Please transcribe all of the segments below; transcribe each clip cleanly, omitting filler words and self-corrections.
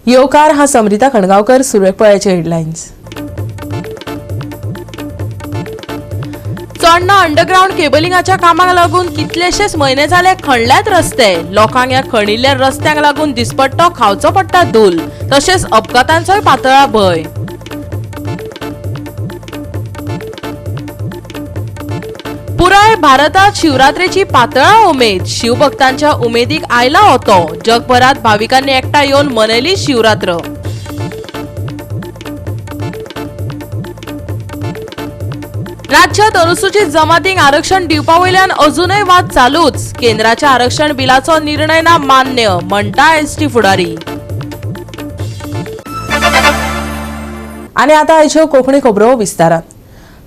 येवकार हा समृता खणगावकर. सुरवेक पळयाचे हेडलायन्स. चोडणा अंडरग्राउंड केबलिंगाच्या कामाक लागून कितलेशेच म्हयने जाले खणल्यात रस्ते. लोकांक ह्या खणिल्ल्या रस्त्यांक लागून दिसपट्टो खावचो पडटा धूल. तशेंच अपघातांचोय पातळा भंय. पुराय भारतात शिवरात्रेची पातळा उमेद. शिवभक्तांच्या उमेदीक आयला ओतो. जगभरात भाविकांनी एकठांय येवन मनयली शिवरात्र. राज्यात अनुसूचित जमातींक आरक्षण दिवपा वयल्यान अजूनय वाद चालूच. केंद्राच्या आरक्षण बिलाचो निर्णय ना मान्य म्हणटा एसटी फुडारी. आणि आता आयच्यो कोंकणी खबरो विस्तारात.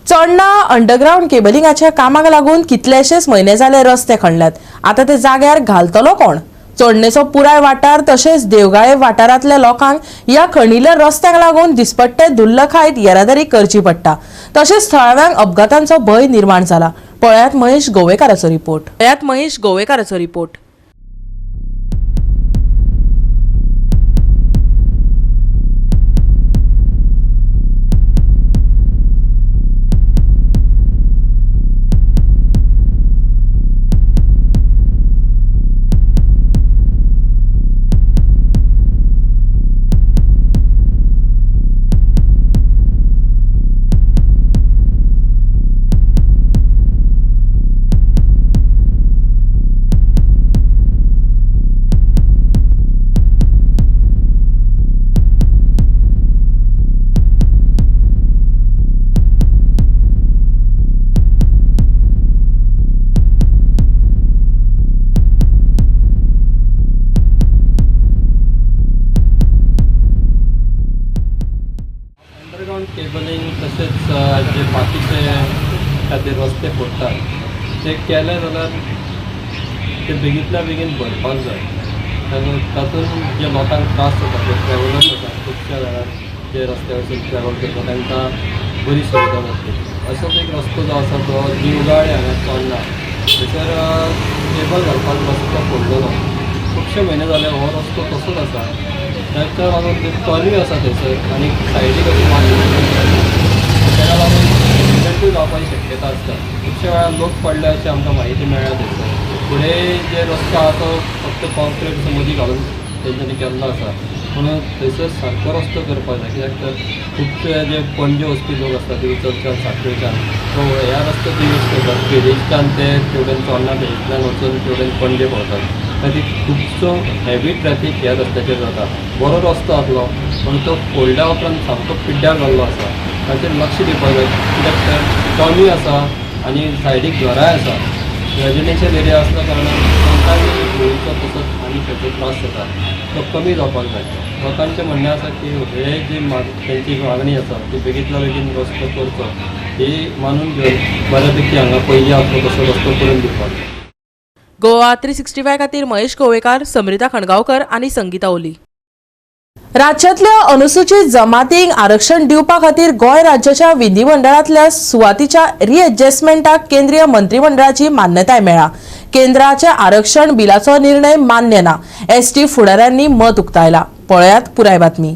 चोडणा अंडरग्राउंड केबलिंगाच्या कामाक लागून कितलेशेच म्हयने जाले रस्ते खणल्यात. आता ते जाग्यार घालतलो कोण? चोडणेचो पुराय वाठार तशेंच देवगाळे वाठारांतल्या लोकांक ह्या खणिल्ल्या रस्त्यांक लागून दिसपट्टे दुर्लखायत येरादारी करची पडटा. तशेंच थळाव्यांक अपघातांचो भंय निर्माण जाला. पळयात महेश गोवेकाराचो रिपोर्ट. केबलिंग तसेच जे बाकीचे खातीर रस्ते फोडटात ते केले जाल्यार ते बेगींतल्या बेगीन भरपाक जाय. तातूंत जे लोकांक त्रास जाता जे ट्रॅव्हलर्स आसा खुबश्या वेळार जे रस्त्या वयसून ट्रॅव्हल करता तांकां बरी सुविधा जातली. असोच एक रस्तो जो आसा तो दिवगाळे हांगा चोडणा थंयसर केबल घालपाक रस्तो फोडलेलो. खुबशे म्हयने जाले हो रस्तो तसोच आसा. ताका लागून ते टर्न्यूय आसा थंयसर आनी सायडीक अशी ताका लागून एक्सिडंटूय जावपाची शक्यता आसता. खुबशे वेळार लोक पडले अशी आमकां म्हायती मेळ्ळ्या थंयसर. फुडें जे रस्तो आसा तो फक्त कॉन्क्रीट मदीं घालून तेंच्यांनी केल्लो आसा. म्हणून थंयसर सारको रस्तो करपाक जाय. कित्याक तर खुबशे जे पणजे वचपी लोक आसता दिवचलच्यान सांखळेच्यान तो ह्या रस्त्याचो यूज करतात. पेरीच्यान ते तेवडेन चोडणा पेरींतल्यान वचून तेवडेन पणजे पावतात. खातीर खुबसो हेवी ट्रॅफीक ह्या रस्त्याचेर जाता. बरो रस्तो आसलो पूण तो फोडल्या उपरांत सामको पिड्ड्यार जाल्लो आसा. ताचेर लक्ष दिवपाक जाय. कित्याक तर टर्नूय आसा आनी सायडीक घराय आसा. रेजिडेन्शियल एरिया आसल्या कारणान लोकांनी धुळीचो तसोच आनी खंयचो त्रास जाता तो कमी जावपाक जाय. लोकांचें म्हणणें आसा की हे जी तेंची मागणी आसा ती बेगींतल्या बेगीन रस्तो करचो ही मानून घेवन बऱ्यापैकी हांगा पयलीं आसलो तसो रस्तो करून दिवपाक जाय. गोवा 365 खातीर महेश गोवेकार, समृता खणगावकर आणि संगीता ओली. राज्यातल्या अनुसूचित जमातींक आरक्षण दिवपा खातीर गोंय राज्याच्या विधिमंडळातल्या सुवातीच्या रिएडजस्टमेंटाक केंद्रीय मंत्रिमंडळाची मान्यताय मेळ्ळा. केंद्राच्या आरक्षण बिलाचो निर्णय मान्य ना. एसटी फुडाऱ्यांनी मत उक्तायला. पळयात पुराय बातमी.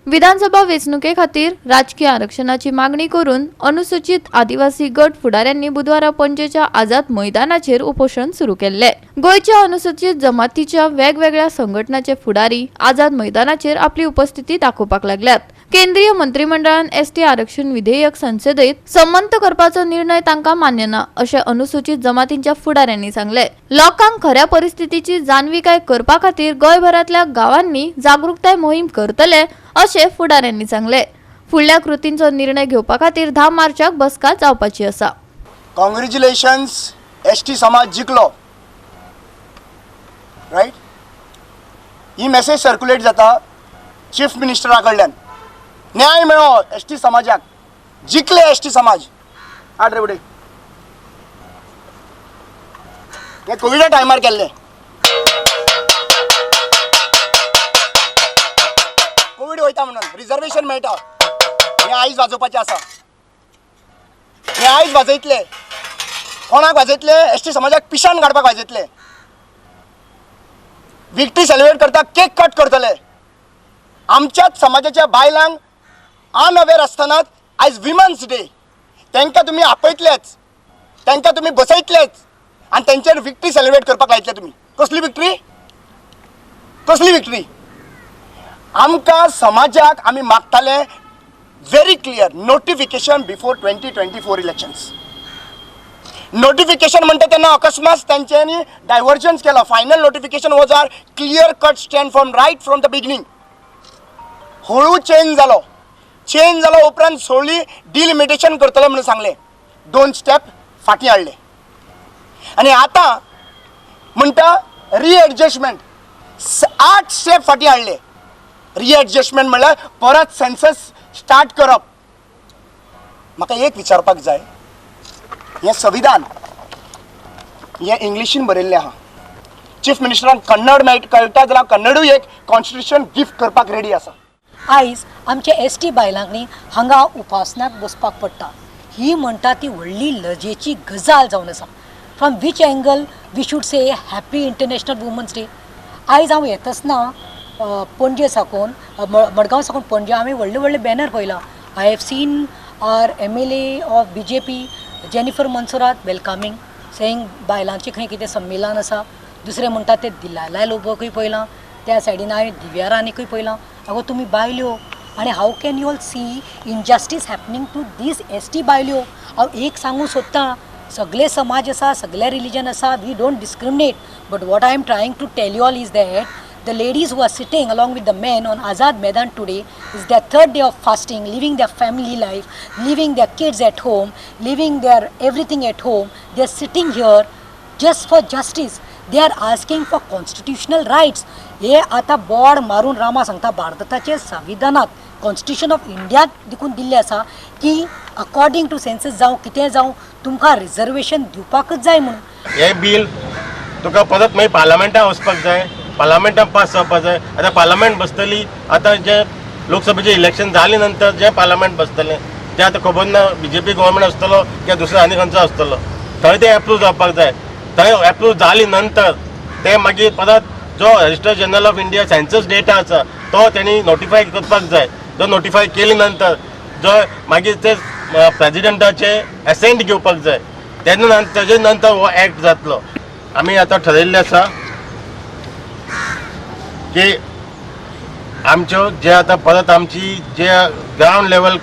विधानसभा वेंचणुके खातीर राजकीय आरक्षणाची मागणी करून अनुसूचित आदिवासी गट फुडाऱ्यांनी बुधवारा पणजेच्या आझाद मैदानाचेर उपोषण सुरू केले. गोयच्या अनुसूचित जमातीच्या वेगवेगळ्या संघटनांचे फुडारी आझाद मैदानाचेर आपली उपस्थिती दाखोवपाक लागल्यात. केंद्रीय मंत्रिमंडळान एसटी आरक्षण विधेयक संसदेत संमत करपाचो निर्णय तांकां मान्य ना अशें अनुसूचित जमातींच्या फुडाऱ्यांनी सांगले. लोकांक खऱ्या परिस्थितीची जाणविकाय करपा खातीर गोंयभरातल्या गावांनी जागृताय मोहीम करतले अशें फुडाऱ्यांनी सांगले. फुडल्या कृतींचो निर्णय घेवपा खातीर 10 मार्चाक बसका जावपाची आसा. कॉंग्रॅच्युलेशन्स, एसटी समाज जिखलो. रायट, ही मेसेज सर्क्युलेट जाता चीफ मिनिस्टरा कडल्यान. न्याय मेळो एसटी समाजाक. जिखले एसटी समाज. हाड रे फुडें. हे कोविडा टायमार केल्ले. कोविड वयता म्हणून रिजर्वेशन मेळटा. हे आयज वाजोवपाचें आसा. हे आयज वाजयतले. कोणाक वाजयतले? एसटी समाजाक पिशान काडपाक वाजयतले. विक्ट्री सेलिब्रेट करता केक कट करतले. आमच्याच समाजाच्या बायलांक अनअवेअर आसतना आयज विमन्स डे तांकां तुमी आपयतलेच, तांकां तुमी बसयतलेच आनी तेंचेर विक्ट्री सेलिब्रेट करपाक लायतले तुमी. कसली विक्ट्री? कसली विक्ट्री? आमकां समाजाक आमी मागताले very clear notification before 2024 elections. Notification म्हणटा तेन्ना अकस्मात तांच्यांनी डायव्हर्जन्स केलो. Final notification was are clear cut stand from the beginning. हळू चेंज जालो उपरांत सोडली डिलिमिटेशन करतले म्हणून सांगले. 2 स्टेप फाटीं हाडले आनी आतां म्हणटा रिएडजस्टमेंट 8 स्टेप फाटीं हाडले. रिएडजस्टमेंट म्हणल्यार परत सेन्सस स्टार्ट करप. म्हाका एक विचारपाक जाय, हें संविधान हें इंग्लिशीन बरयल्लें आहा. चीफ मिनिस्टरान कन्नड कळटा जाल्यार कन्नडूय एक कॉन्स्टिट्यूशन गिफ्ट करपाक रेडी आसा. आयज आमचे एसटी बायलांनी हांगा उपासनाक बसपाक पडटा. ही म्हणटा ती व्हडली लजेची गजाल जावन आसा. From which angle we should say happy international women's day. आयज हांव येतासना पणजे साकून मडगांव साकून पणजे हांवें व्हडले बॅनर पळयला. I have seen our MLA of BJP Jennifer Monserrate welcoming saying बायलांचें खंय कितें संमेलन आसा. दुसरें म्हणटा ते दिलायलाय लोबकूय पळयलां. त्या सायडीन हांवें दिव्यारांनीकूय पळयलां. अगो तुमी बायल्यो आनी how can you all see injustice happening to these ST बायल्यो. हांव एक सांगूं सोदतां, सगळे समाज आसा, सगळे रिलीजन आसा, we don't discriminate. But what I am trying to tell you all is that the ladies who are sitting along with the men on Azad Maidan today is their 3rd day of fasting, living their family life, leaving their kids at home, leaving their everything at home. They are sitting here just for justice. They are asking for constitutional rights. हे आता board मारून रामा सांगता भारताचे संविधानात constitution of India देखून दिल्ले आसा की अकॉर्डिंग टू सेन्सस जावं कितें जावं तुमकां रिजर्वेशन दिवपाकच जाय म्हणून. हे बिल तुका परत मागीर पार्लमेंटान वचपाक जाय, पार्लमेंटान पास जावपाक जाय. आतां पार्लमेंट बसतली, आतां जे लोकसभेचे इलेक्शन जाले नंतर जे पार्लमेंट बसतले ते आतां खबर ना BJP गव्हर्मेंट आसतलो किंवा दुसरो आनी खंयचो आसतलो. थंय ते एप्रूव जावपाक जाय. थंय एप्रूव जाली नंतर ते मागीर परत जो register general of India census data आसा तो त्यांनी नोटिफाय करपाक जाय. जो नोटिफाय केले नंतर जो मागीर ते प्रेजिडेंटाचे एसेंट घेवपाक जाय. तेन्ना तेजे नंतर हो एक्ट जातलो. आमी आतां ठरयल्लें आसा की आमच्यो जे आतां परत आमची जे ग्राउंड लेवल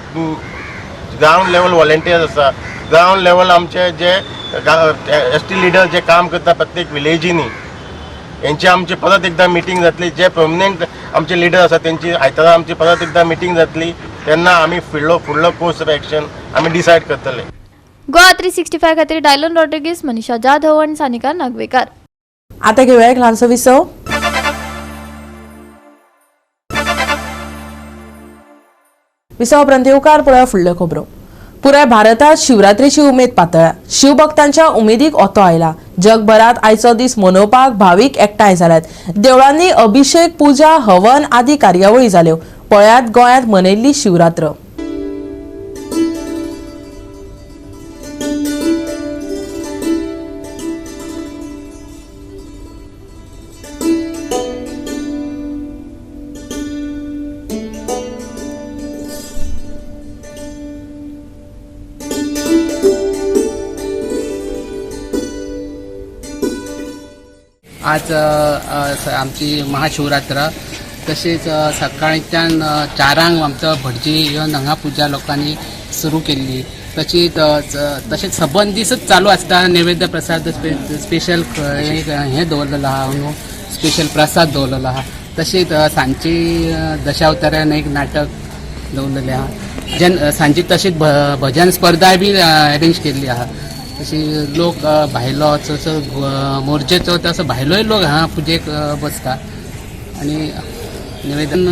व्हॉलेंटियर्स आसा, ग्राउंड लेवल आमचे जे ST लिडर जे काम करता प्रत्येक विलेजींनी यांची आमची परत एकदा मिटींग जातली. जे परमनंट आमचे लिडर आसा त्यांची आयतारा आमची परत एकदा मिटींग जातली. तेन्ना आमी फुडलो कोर्स ऑफ एक्शन आमी डिसायड करतले. गोवा 365 खातीर डायलन रॉड्रिगीस, मनीषा जाधव आणि सानिका नागवेकर. आता घेऊया एक ल्हानसो विसव. विसव उपरांत येवकार पळोवया फुडल्यो खबरो. पुराय भारतात शिवरात्रीची उमेद पातळ्या. शिवभक्तांच्या उमेदीक ओतो आयला. जगभरात आयचो दीस मनोवपाक भाविक एकठांय जाल्यात. देवळांनी अभिषेक, पूजा, हवन आदी कार्यावळी जाल्यो. पळयात गोंयांत मनयल्ली शिवरात्र. आज आमची महाशिवरात्र. तसेच सकाळच्यान 4 आमचो भटजी येवन हांगा पुजा लोकांनी सुरू केल्ली. तशेंच सबंद दिसच चालू आसता. नैवेद्य प्रसाद स्पेशल हे दवरलेलो आहा न्हू, स्पेशल प्रसाद दवरलेलो आहा. तशेंच सांजची दशावतारान एक नाटक दवरलेलें आहा. सांजी तशीच भजन स्पर्धाय बी अरेंज केल्ली आहा. तशी लोक भायलो चडसो मोर्चेचो तसो भायलोय लोक हांगा पुजेक बसता. आनी निवेदन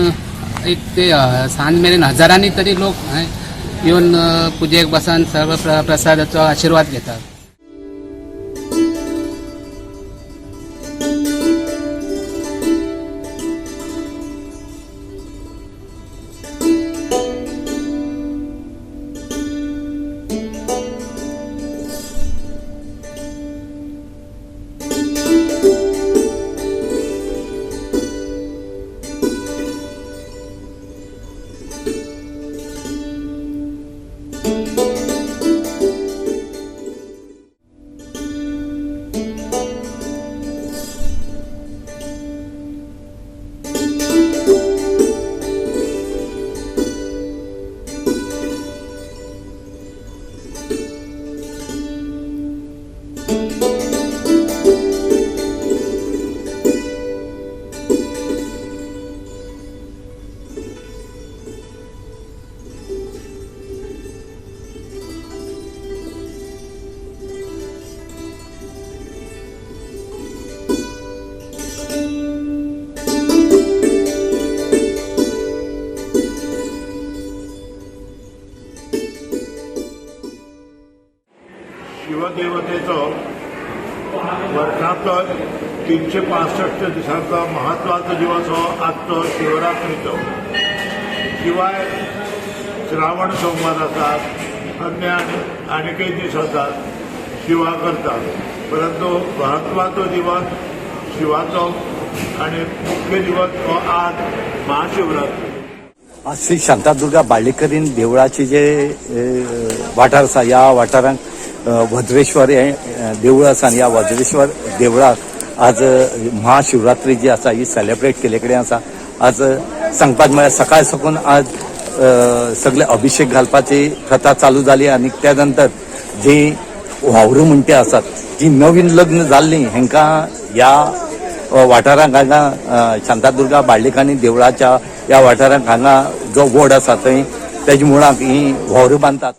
एक ते सांज मेरेन हजारांनी तरी लोक येवन पुजेक बसन सर्व प्रसादाचो आशिर्वाद घेतात. 365 दिसांचो महत्वाचो दिवस हो आजचो शिवरात्रीचो. शिवाय श्रावण सोमवार आसात, अन्य आनीकय दीस आसात शिवा करतात. परंतु महत्वाचो दिवस शिवाचो आणि मुख्य दिवस हो आज महाशिवरात्री. आज श्री शांतादुर्गा बाळ्ळेकरीन देवळाचे जे वाठार आसा, ह्या वाठारांक वज्रेश्वर हे देवूळ आसा आनी ह्या वज्रेश्वर देवळाक आज महाशिवरात्री जी आसा ही सेलिब्रेट केले कडेन आसा. आज सांगपाक म्हळ्यार सकाळ साकून आज सगळे अभिषेक घालपाची प्रथा चालू जाली आनी त्या नंतर जी वावरू म्हणटे आसात, जी नवीन लग्न जाल्ली हेंकां ह्या वाठारांक हांगा शांतादुर्गा बाळ्ळेकानी देवळाच्या ह्या वाठारांक हांगा जो वड आसा थंय तेजे मुळाक ही वावरू बांदतात.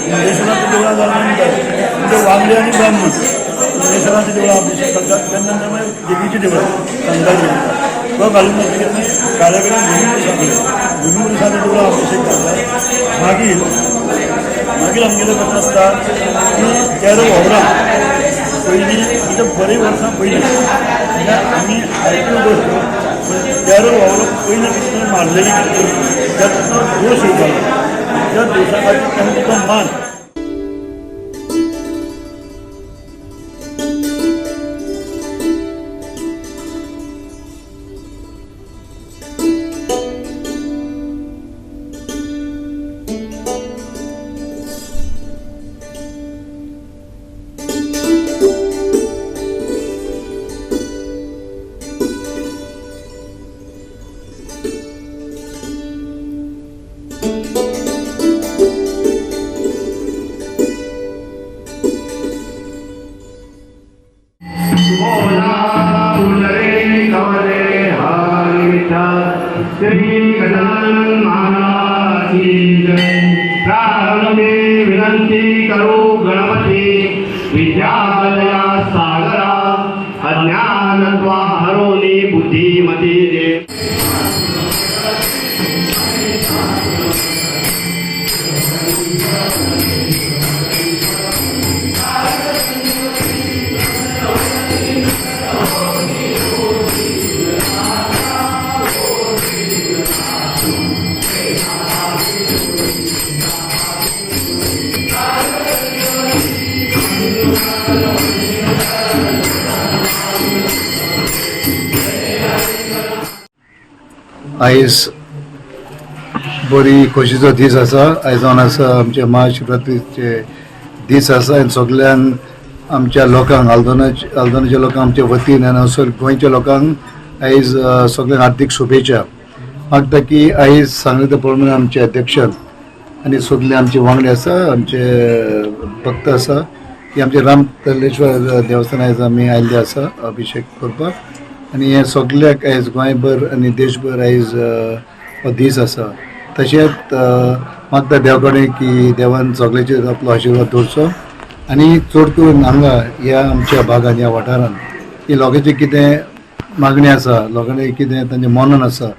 निलेश्वराचं देवळा झाल्यानंतर म्हणजे वांगडे आणि ब्राह्मण निलेश्वराचं देवळा अभिषेक करतात. त्यानंतर मग देवीची देवळं संतांची तो घालून काळ्याकडे भूमिपुरुषाचं देवळा अभिषेक करतात. मागीर आमगेले कशें आसता की तेरो वावरां पयलीं म्हणजे बरी वर्सां पयलीं म्हणजे आमी आयकून गोश्ट तेरो वावरां पयलीं कितें मारलेली त्याचो दोश येतालो. त्या दोशा खातीर तांकां तो मान. विनंती करू गणपती विद्यालया सागरा अज्ञानत्वा हरोनी बुद्धिमती दे. आयज बरी खोशेचो दीस आसा. आयज आसा आमचे महाशिवरात्रीचे दीस आसा आनी सगळ्यांक आमच्या लोकांक आल्दोनाच्या लोकांक आमच्या वतीन आनी गोंयच्या लोकांक आयज सगळ्यांक हार्दिक शुभेच्छा. मागता की आयज सांगले ते प्रमाणे आमचे अध्यक्षान आनी सगळे आमचे वांगडी आसा, आमचे भक्त आसा, की आमचे रामतलेश्वर देवस्थान आयज आमी आयिल्ले आसा अभिषेक करपाक. आनी हे सगळ्याक आयज गोंयभर आनी देशभर आयज हो दीस आसा. तशेंच मागता देवा कडेन की देवान सगळ्याचेर आपलो आशिर्वाद दवरचो आनी चड करून हांगा ह्या आमच्या भागान ह्या वाठारान की लोकांचे कितें मागणी आसा, लोकांनी कितें तांचें मनान आसा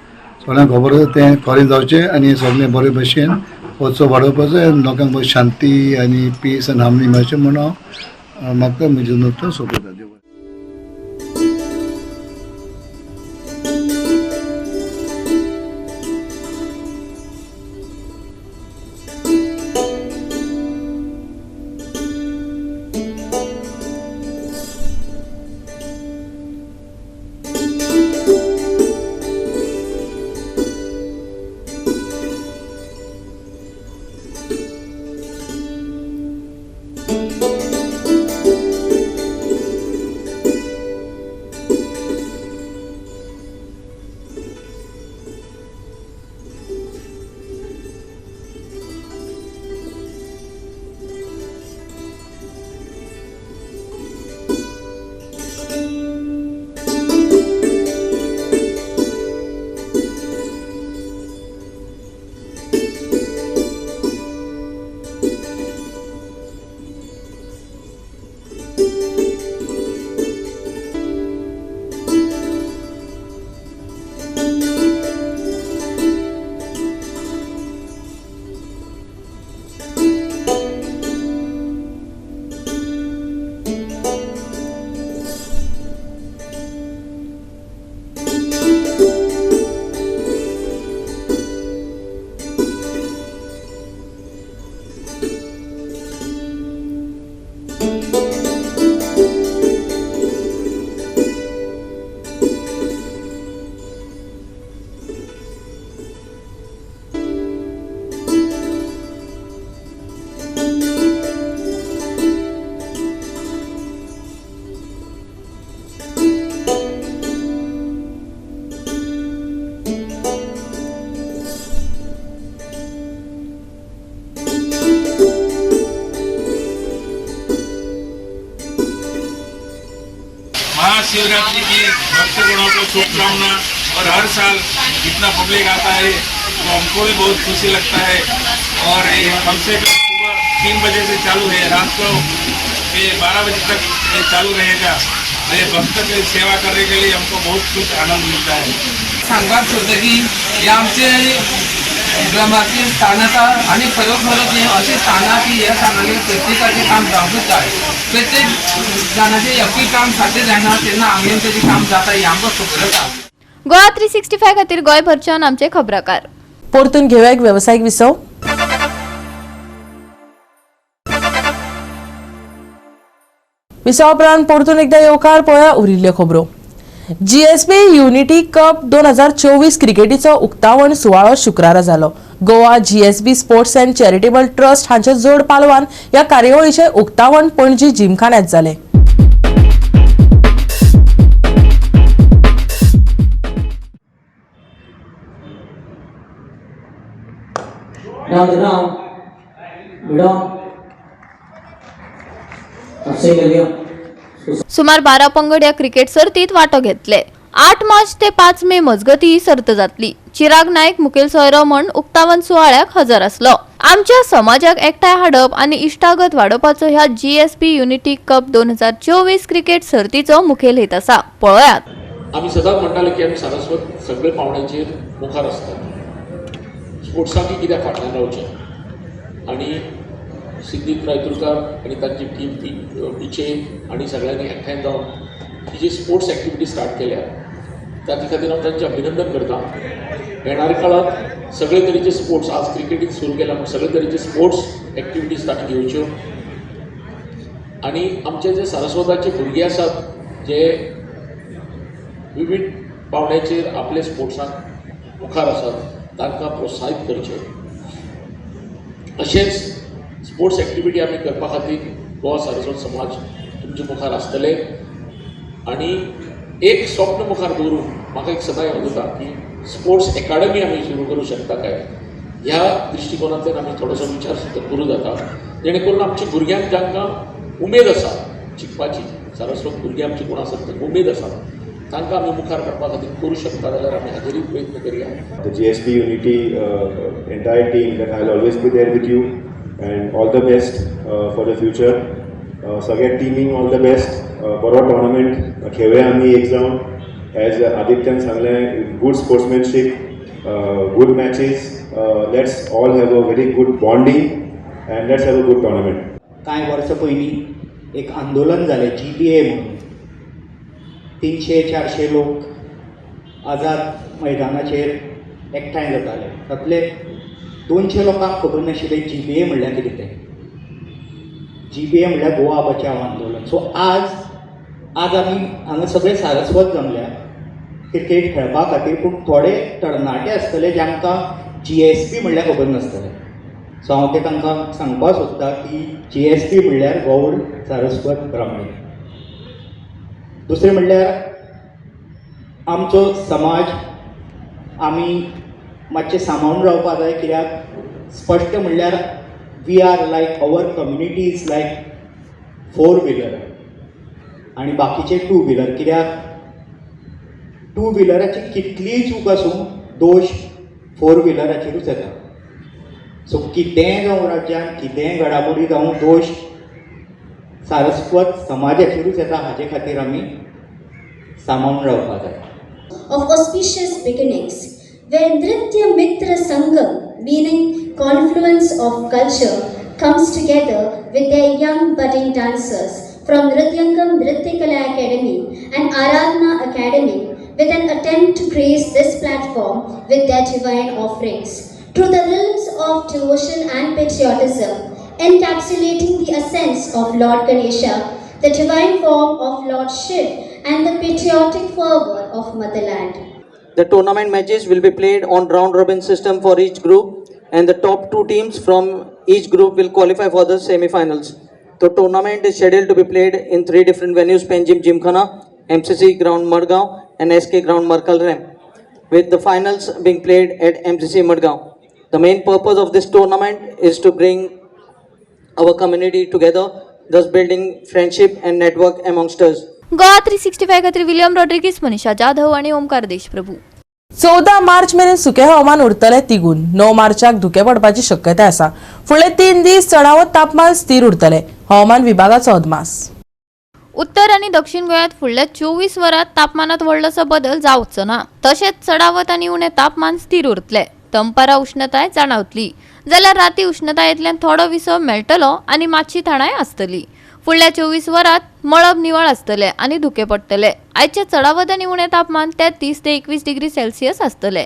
सगळ्यांक खबर आसा तें खरें जावचें आनी सगळें बरे भशेन उत्सव वाडोवपाचो आनी लोकांक बरी शांती आनी पीस आनी हार्मनी मेळचें म्हणून हांव म्हाका म्हजे नृत्य सोंपयता. महाशिवरात्रि की भक्तगणों को शुभकामना। और हर साल इतना पब्लिक आता है तो हमको भी बहुत खुशी लगता है। और ये कम से कम सुबह 3 बजे से चालू है, रात को ये 12 बजे तक ये चालू रहेगा। ये भक्त की सेवा करने के लिए हमको बहुत कुछ आनंद मिलता है। सांगपाक सोदता की हे आमचे ग्रामाची स्थानकां आणि खरोखर जे अशी स्थानां की ह्या स्थानांनी प्रत्येकाचें काम जावूंच जाय। प्रत्येक जाणांचें एकूय काम सारकें जायना तेन्ना आमगेन तेजें काम जाता हें आमकां खबर आसा। गोवा 365 खातीर गोंयभरच्यान आमचे खबराकार। परतून घेऊया एक व्यावसायिक विसव। विसवा उपरांत परतून एकदा येवकार पळया उरिल्ल्यो खबरो। जीएसबी युनिटी कप 2024 क्रिकेटीचो उक्तावण सुवाळो शुक्रारा जालो। Goa GSB sports and charitable trust हांचे जोड पालवान ह्या कार्यावळीचे उक्तावण पणजी जिमखान्यांत जालें। सुमार 12 पंगड या क्रिकेट सर्तीत वांटो घेतले। 8 मार्च ते 5 मे मजगती ही सर्त जातली। चिराग नायक, मुखेल सोयरो म्हण उक्तावण सुवाळ्याक हजर आसलो। आमच्या समाजाक एकठांय हाडप आनी इश्टागत वाडोवपाचो ह्या जीएसबी युनिटी कप 2024 क्रिकेट सर्तीचो मुखेल हेत आसा। पळयात। आम्ही सदांच म्हणटाले की आमी सारस्वत सगळे पावंड्याचेर मुखार आसतात। स्पोर्ट्साक कित्याक फाटल्यान रावचें आनी सिद्धीत रायतुरकार आणि तांची टीम पिचे आणि सगळ्यांनी एकठांय जावन ही जी स्पोर्ट्स ॲक्टिविटी स्टार्ट केल्या ताचे खातीर हांव तांचें अभिनंदन करता। येणाऱ्या काळात सगळे तरेचे स्पोर्ट्स आज क्रिकेटीन सुरू केला पूण सगळे तरेचे स्पोर्ट्स ॲक्टिविटीज तांणी घेवच्यो आनी आमचे जे सारस्वताचे भुरगे आसात जे विविध पावंड्याचेर आपले स्पोर्ट्साक मुखार आसात तांकां प्रोत्साहीत करचें। अशेंच स्पोर्ट्स ॲक्टिविटी आमी करपा खातीर गोवा सारस्वत समाज तुमचे मुखार आसतले आनी एक स्वप्न मुखार दवरून म्हाका एक सदां याद जाता की स्पोर्ट्स एकाडमी आमी सुरू करूं शकता काय ह्या दृश्टिकोनांतल्यान आमी थोडोसो विचार सुद्दां करूं जाता जेणे करून आमच्या भुरग्यांक जांकां उमेद आसा शिकपाची सारस्वत भुरगीं आमची कोण आसात तांकां उमेद आसा तांकां आमी मुखार काडपा खातीर करूं शकता जाल्यार आमी हाजेरूय प्रयत्न करया। The GSP Unity entire team that I'll always be there with you and all the best for the future. सगळ्या टीमिंग all the best. बरो टोर्नामेंट खेळुया आमी एक जावन एज आदित्यान सांगलें good sportsmanship, good matches. Let's all have a very good bonding and let's have a good tournament. कांय वर्सां पयलीं एक आंदोलन जालें GBA म्हणून 300-400 लोक आझाद मैदानाचेर एकठांय जाताले तातले 200 लोकांक खबर नाशिल्लें GBA म्हणल्यार कितें तें। GBA म्हणल्यार गोवा बचाव आंदोलन। सो आज आमी हांगा सगळे सारस्वत जमल्या क्रिकेट खेळपा खातीर पूण थोडे तरणाटे आसतले जांकां GSP म्हणल्यार खबर नासतलें। सो हांव ते तांकां सांगपाक सोदतां की GSP म्हणल्यार गौड सारस्वत ब्राह्मणी। दुसरें म्हणल्यार आमचो समाज आमी मातशें सांबाळून रावपाक जाय कित्याक स्पश्ट म्हणल्यार we are like our community is like 4 wheeler आनी बाकीचे 2 व्हिलर कित्याक 2 व्हिलराची कितलीय चूक आसूं दोश 4 व्हिलराचेरूच येता। सो कितेंय जावं राज्यान कितेंय घडामोडी जावं दोश सारस्वत समाजाचेरूच येता हाजे खातीर आमी सांबाळून रावपाक जाय। Of auspicious beginnings, where Nritya Mitra Sangam, meaning confluence of culture, comes together with their young budding dancers from Nrityangam Nrityakala Academy and Aradhana Academy with an attempt to grace this platform with their divine offerings. Through the realms of devotion and patriotism, encapsulating the essence of Lord Ganesha, the divine form of Lord Shiv, and the patriotic fervor of motherland. The tournament matches will be played on round-robin system for each group, and the top 2 teams from each group will qualify for the semi-finals. The tournament is scheduled to be played in 3 different venues: Panjim Gymkhana, MCC Ground Madgaon, and SK Ground Markalram, with the finals being played at MCC Madgaon. The main purpose of this tournament is to bring our community together, thus building friendship and network amongst us. Goa 365 खातीर William Rodrigues, Manisha Jadhav आणि ओमकार देशप्रभू. 14 मार्च मेरेन सुके हवामान उरतले तिगून. 9 मार्चाक धुके पडपाची शक्यताय आसा. फुडले 3 दीस चडावत तापमान स्थिर उरतले. हवामान विभागाचो अदमास. उत्तर आणि दक्षिण गोंयांत फुडल्या 24 वरांत तापमानात व्हडलोसो बदल जावचो ना. तशेंच चडावत आनी उणें तापमान स्थिर उरतले. दनपारा उष्णताय जाणवतली जाल्यार राती उष्णतायेंतल्यान थोडो विसो मेळटलो आनी मातशी थंडाय आसतली. फुडल्या 24 वरांत मळब निवळ आसतले आनी धुके पडटले. आयचे चडावत आनी उणें तापमान 33 ते 21 डिग्री सेल्सियस आसतले.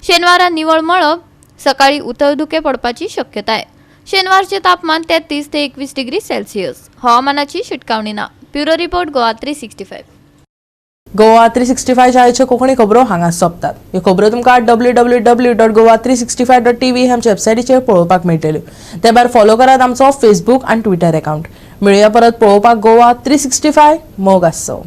शेनवारा निवळ मळब, सकाळी उतर धुके पडपाची शक्यताय. शेनवारचे तापमान 33 ते 21 डिग्री सेल्सियस. हवामानाची शिटकावणी ना. Bureau report Goa 365. गोवा 365 आयच्यो कोंकणी खबरो हांगा सोंपतात. ह्यो खबरो तुमकां www.goa365.tv ह्या आमच्या वेबसायटीचेर पळोवपाक मेळटल्यो. ते भायर फॉलो करात आमचो फेसबूक आनी ट्विटर अकाउंट. मेळुया परत पळोवपाक गोवा 365. मोग आसचो.